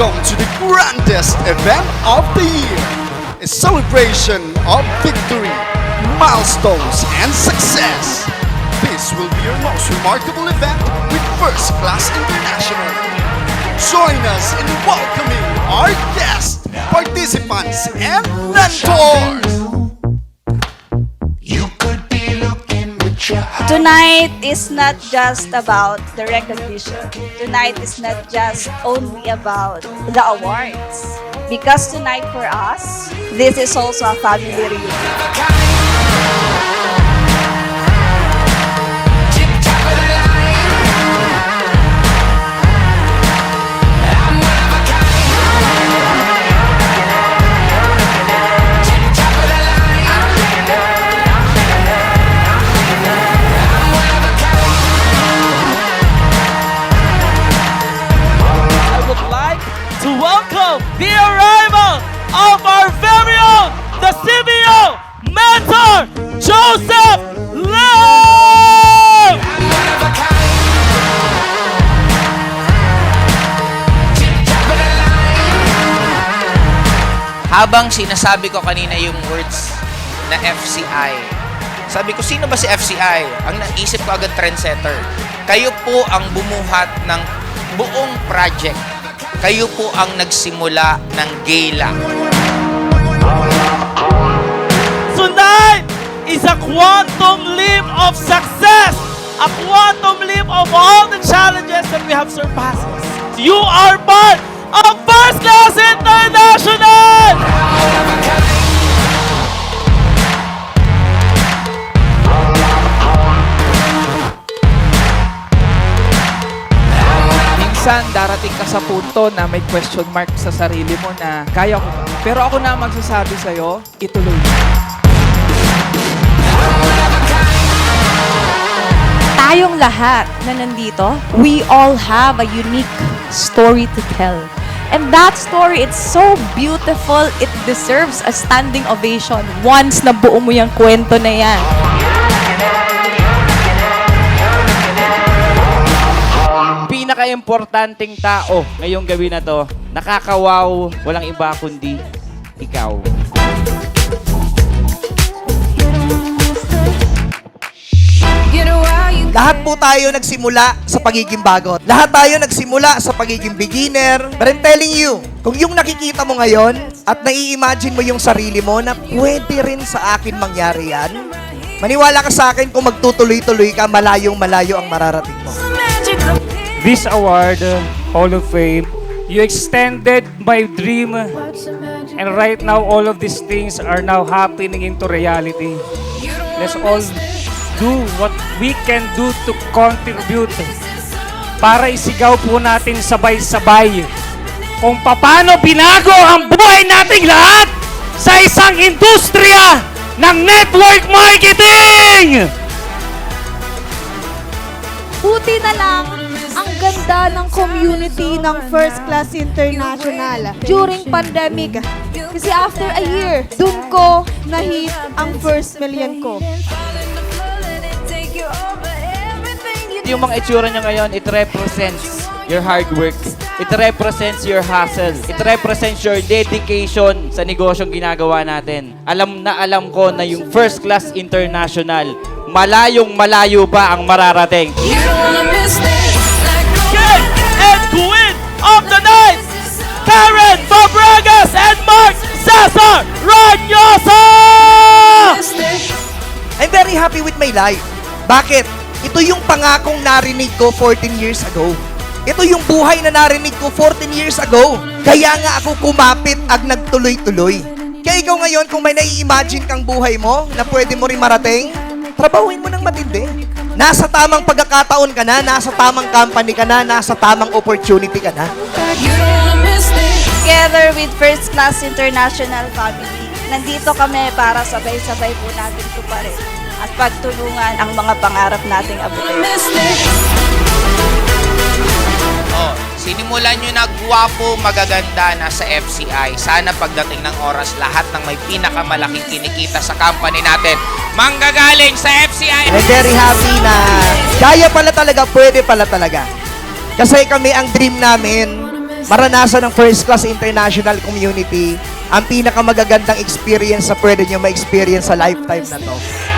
Welcome to the grandest event of the year, a celebration of victory, milestones, and success. This will be your most remarkable event with First Class International. Join us in welcoming our guests, participants, and mentors. Tonight is not just about the recognition. Tonight is not just only about the awards. Because tonight for us, this is also a family reunion. To welcome the arrival of our very own, the CBO mentor, Joseph Lam! Habang sinasabi ko kanina yung words na FCI, sabi ko, sino ba si FCI? Ang naisip ko agad, trendsetter. Kayo po ang bumuhat ng buong project. Kayo po ang nagsimula ng gala. Tonight is a quantum leap of success, a quantum leap of all the challenges that we have surpassed. You are part of First Class International! Minsan, darating ka sa punto na may question mark sa sarili mo na kaya ko ba? Pero ako na magsasabi sa'yo, ituloy mo. Tayong lahat na nandito, we all have a unique story to tell. And that story, it's so beautiful, it deserves a standing ovation once na buo mo yung kwento na yan. Pinaka-importanting tao ngayong gabi na to, nakakawaw, walang iba kundi ikaw. Lahat po tayo nagsimula sa pagiging bagot. Lahat tayo nagsimula sa pagiging beginner. But I'm telling you, kung yung nakikita mo ngayon at nai-imagine mo yung sarili mo na pwede rin sa akin mangyari yan, maniwala ka sa akin kung magtutuloy-tuloy ka, malayong-malayo ang mararating mo. This award, Hall of Fame, you extended my dream, and right now all of these things are now happening into reality. Let's all do what we can do to contribute para isigaw po natin sabay-sabay kung paano binago ang buhay nating lahat sa isang industriya ng network marketing! Buti na lang ang ganda ng community ng First Class International during pandemic. Kasi after a year, dun ko na-hit ang first million ko. Yung mga itsura nyo ngayon, it represents your hard work. It represents your hustle. It represents your dedication sa negosyong ginagawa natin. Alam na alam ko na yung First Class International, malayong malayo pa ang mararating. King and Queen of the Night, Karen Fabregas and Mark Cesar Ranyosa! I'm very happy with my life. Bakit? Ito yung pangakong narinig ko 14 years ago. Ito yung buhay na narinig ko 14 years ago. Kaya nga ako kumapit at nagtuloy-tuloy. Kaya ikaw ngayon, kung may nai-imagine kang buhay mo na pwede mo rin marating, trabahuin mo ng matindi. Nasa tamang pagkakataon ka na, nasa tamang company ka na, nasa tamang opportunity ka na. Together with First Class International Family, nandito kami para sabay-sabay po natin tuparin at pagtulungan ang mga pangarap nating abutin. Oh, sinimulan nyo na gwapo, magaganda na sa FCI. Sana pagdating ng oras, lahat ng may pinakamalaking kinikita sa company natin, manggagaling sa FCI. I'm very happy na kaya pala talaga, pwede pala talaga. Kasi kami, ang dream namin, maranasan ng First Class International Community ang pinakamagagandang experience na pwede nyo ma-experience sa lifetime na to.